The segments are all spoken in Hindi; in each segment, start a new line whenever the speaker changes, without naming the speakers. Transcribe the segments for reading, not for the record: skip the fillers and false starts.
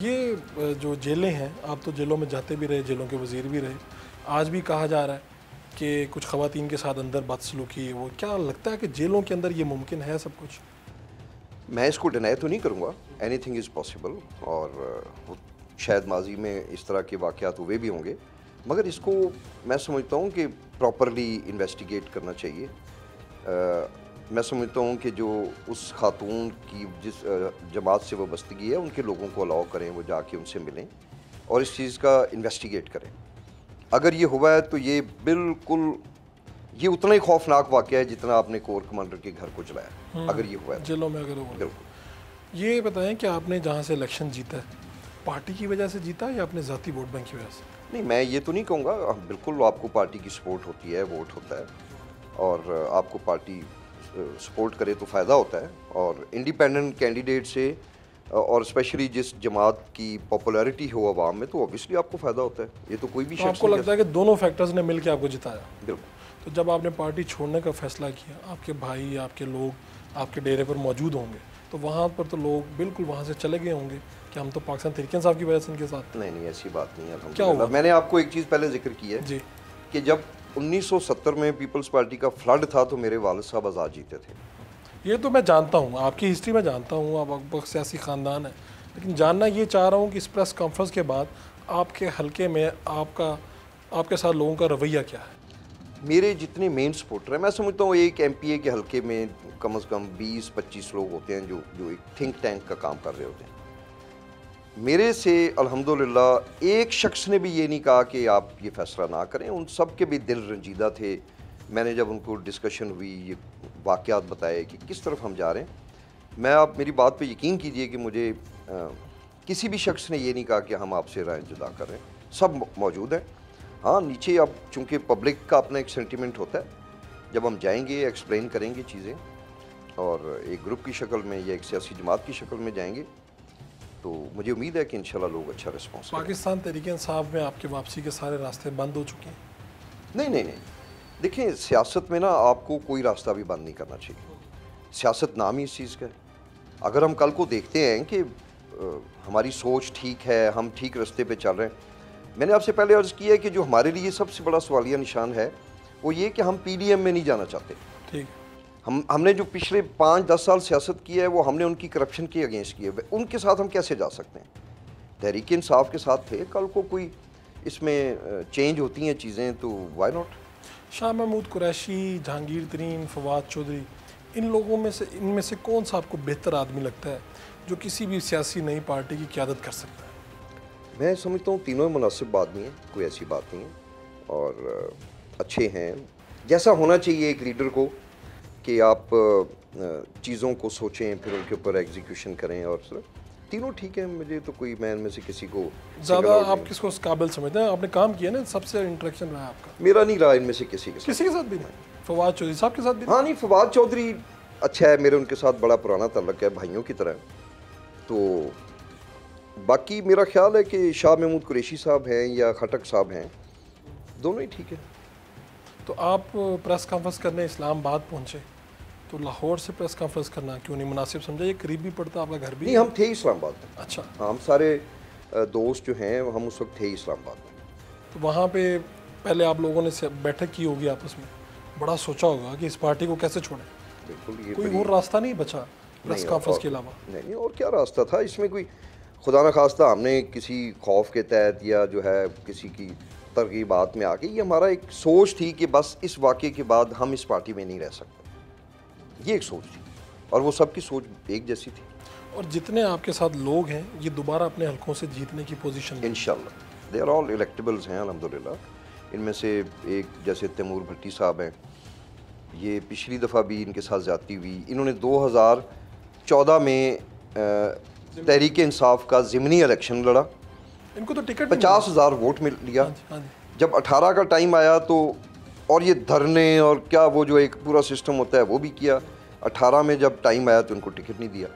ये जो जेलें हैं, आप तो जेलों में जाते भी रहे, जेलों के वज़ीर भी रहे, आज भी कहा जा रहा है कि कुछ ख़वातीन के साथ अंदर बदसलूकी, वो क्या लगता है कि जेलों के अंदर ये मुमकिन है सब कुछ?
मैं इसको डिनाई तो नहीं करूँगा, एनीथिंग इज़ पॉसिबल, और शायद माजी में इस तरह के वाक़यात हुए भी होंगे, मगर इसको मैं समझता हूँ कि प्रॉपरली इन्वेस्टिगेट करना चाहिए। मैं समझता हूँ कि जो उस खातून की जिस जमात से वो बस्तगी है, उनके लोगों को अलाउ करें, वो जाके उनसे मिलें और इस चीज़ का इन्वेस्टिगेट करें। अगर ये हुआ है तो ये बिल्कुल ये उतना ही खौफनाक वाक़या है जितना आपने कोर कमांडर के घर को जलाया, अगर ये हुआ है
जेलों में अगर हुआ।
बिल्कुल।
ये बताएं कि आपने जहाँ से इलेक्शन जीता है, पार्टी की वजह से जीता या अपने ज़ाती वोट बैंक की वजह से?
नहीं, मैं ये तो नहीं कहूँगा, बिल्कुल आपको पार्टी की सपोर्ट होती है, वोट होता है, और आपको पार्टी सपोर्ट करे तो फ़ायदा होता है, और इंडिपेंडेंट कैंडिडेट से और स्पेशली जिस जमात की पॉपुलैरिटी हो आवाम में, तो ऑब्वियसली आपको फ़ायदा होता है। ये तो कोई भी
तो आपको लगता है कि दोनों फैक्टर्स ने मिल के आपको जिताया?
बिल्कुल।
तो जब आपने पार्टी छोड़ने का फैसला किया, आपके भाई, आपके लोग आपके डेरे पर मौजूद होंगे, तो वहाँ पर तो लोग बिल्कुल वहाँ से चले गए होंगे कि हम तो पाकिस्तान तहरीक इंसाफ की वजह से इनके साथ।
नहीं, ऐसी बात नहीं है।
क्या हुआ?
मैंने आपको एक चीज़ पहले जिक्र की है
जी,
कि जब 1970 में पीपल्स पार्टी का फ्लड था तो मेरे वालिद साहब आज़ाद जीते थे।
ये तो मैं जानता हूँ, आपकी हिस्ट्री में जानता हूँ, आप अकबर सियासी ख़ानदान है, लेकिन जानना ये चाह रहा हूँ कि इस प्रेस कॉन्फ्रेंस के बाद आपके हलके में आपके साथ लोगों का रवैया क्या है?
मेरे जितने मेन सपोर्टर हैं, मैं समझता हूँ एक एमपीए के हलके में कम से कम 20-25 लोग होते हैं जो एक थिंक टैंक का काम कर रहे होते हैं। मेरे से अल्हम्दुलिल्लाह एक शख्स ने भी ये नहीं कहा कि आप ये फ़ैसला ना करें, उन सब के भी दिल रंजीदा थे। मैंने जब उनको डिस्कशन हुई, ये वाक़यात बताए कि किस तरफ हम जा रहे हैं, मैं आप मेरी बात पे यकीन कीजिए कि मुझे किसी भी शख्स ने ये नहीं कहा कि हम आपसे राय जुदा कर रहे हैं, सब मौजूद हैं। हाँ, नीचे अब चूँकि पब्लिक का अपना एक सेंटिमेंट होता है, जब हम जाएंगे एक्सप्लेन करेंगे चीज़ें और एक ग्रुप की शक्ल में या एक सियासी जमात की शक्ल में जाएंगे, तो मुझे उम्मीद है कि इंशाल्लाह लोग अच्छा रिस्पॉन्स करेंगे।
पाकिस्तान तहरीक इंसाफ में आपकी वापसी के सारे रास्ते बंद हो चुके हैं?
नहीं, देखिए, सियासत में ना आपको कोई रास्ता भी बंद नहीं करना चाहिए। सियासत नाम ही इस चीज़ का है। अगर हम कल को देखते हैं कि हमारी सोच ठीक है, हम ठीक रास्ते पे चल रहे हैं, मैंने आपसे पहले अर्ज़ किया है कि जो हमारे लिए सबसे बड़ा सवालिया निशान है वो ये कि हम पीडीएम में नहीं जाना चाहते।
ठीक।
हमने जो पिछले 5-10 साल सियासत की है वो हमने उनकी करप्शन के अगेंस्ट की है, उनके साथ हम कैसे जा सकते हैं? तहरीक इंसाफ के साथ थे, कल को कोई इसमें चेंज होती हैं चीज़ें तो वाई नॉट।
शाह महमूद कुरैशी, जहांगीर तरीन, फवाद चौधरी, इन लोगों में से इनमें से कौन सा आपको बेहतर आदमी लगता है जो किसी भी सियासी नई पार्टी की क़यादत कर सकता है?
मैं समझता हूँ तीनों मुनासिब आदमी हैं, कोई ऐसी बात नहीं है, और अच्छे हैं। जैसा होना चाहिए एक लीडर को कि आप चीज़ों को सोचें, फिर उनके ऊपर एग्जीक्यूशन करें, और तीनों ठीक है। मुझे तो कोई, मैं इनमें से किसी को
ज़्यादा आप किसको उस काबिल समझते हैं? आपने काम किया ना, सबसे इंटरेक्शन रहा आपका?
मेरा नहीं रहा इनमें से किसी के
साथ भी नहीं? फवाद चौधरी साहब के साथ भी?
हाँ नहीं, फवाद चौधरी अच्छा है, मेरे उनके साथ बड़ा पुराना तल्लक है, भाइयों की तरह। तो बाकी मेरा ख्याल है कि शाह महमूद कुरैशी साहब हैं या खटक साहब हैं, दोनों ही ठीक है।
तो आप प्रेस कॉन्फ्रेंस करने इस्लामाबाद पहुंचे, तो लाहौर से प्रेस कॉन्फ्रेंस करना क्यों नहीं मुनासिब समझा? ये करीब भी पड़ता, आपका घर भी?
नहीं, हम थे इस्लामाबाद में।
अच्छा।
हम सारे दोस्त जो हैं हम उस वक्त थे इस्लामाबाद में।
तो वहाँ पे पहले आप लोगों ने बैठक की होगी आपस में, बड़ा सोचा होगा कि इस पार्टी को कैसे छोड़ें।
बिल्कुल। ये
कोई और रास्ता नहीं बचा प्रेस कॉन्फ्रेंस के अलावा?
नहीं, और क्या रास्ता था इसमें? कोई खुदा न खास्ता हमने किसी खौफ के तहत या जो है किसी की तरगीबात में आके, ये हमारा एक सोच थी कि बस इस वाक़े के बाद हम इस पार्टी में नहीं रह सकते, ये एक सोच थी, और वो सबकी सोच एक जैसी थी।
और जितने आपके साथ लोग हैं ये दोबारा अपने हलकों से जीतने की पोजीशन में?
इंशाल्लाह दे आर ऑल इलेक्टेबल्स हैं अल्हम्दुलिल्लाह। इनमें से एक जैसे तैमूर भट्टी साहब हैं, ये पिछली दफ़ा भी इनके साथ ज़्यादती हुई, इन्होंने 2014 में तहरीक इंसाफ का ज़िमनी इलेक्शन लड़ा,
इनको तो टिकट
50,000 वोट मिल लिया।
हाँ जी।
जब 18 का टाइम आया तो, और ये धरने और क्या वो जो एक पूरा सिस्टम होता है वो भी किया। 18 में जब टाइम आया तो उनको टिकट नहीं दिया।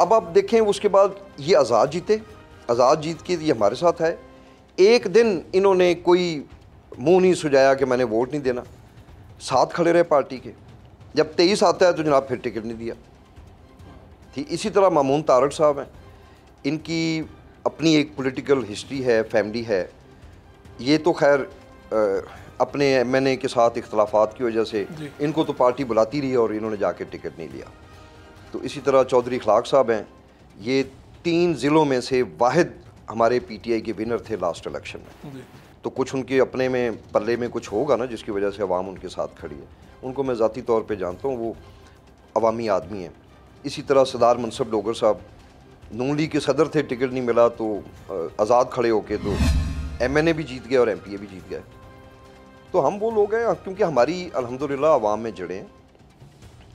अब आप देखें उसके बाद ये आज़ाद जीते, आज़ाद जीत के ये हमारे साथ आए। एक दिन इन्होंने कोई मुंह नहीं सुझाया कि मैंने वोट नहीं देना, साथ खड़े रहे पार्टी के। जब 23 आता है तो जनाब फिर टिकट नहीं दिया। ठीक इसी तरह मामून तारक साहब हैं, इनकी अपनी एक पॉलिटिकल हिस्ट्री है, फैमिली है। ये तो खैर अपने MNA के साथ इख्तलाफात की वजह से इनको तो पार्टी बुलाती रही और इन्होंने जाके टिकट नहीं लिया। तो इसी तरह चौधरी इखलाक साहब हैं, ये 3 ज़िलों में से वाहिद हमारे PTI के विनर थे लास्ट इलेक्शन में। तो कुछ उनके अपने में पल्ले में कुछ होगा ना जिसकी वजह से अवाम उनके साथ खड़ी है। उनको मैं ज़ाती तौर पे जानता हूँ, वो अवामी आदमी हैं। इसी तरह सरदार मनसब डोगर साहब नून लीग के सदर थे, टिकट नहीं मिला तो आज़ाद खड़े होके तो MNA भी जीत गए और MPA भी जीत गए। तो हम वो लोग हैं क्योंकि हमारी अल्हम्दुलिल्लाह अवाम में जड़ें,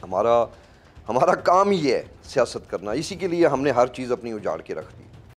हमारा काम ही है सियासत करना। इसी के लिए हमने हर चीज़ अपनी उजाड़ के रख दी।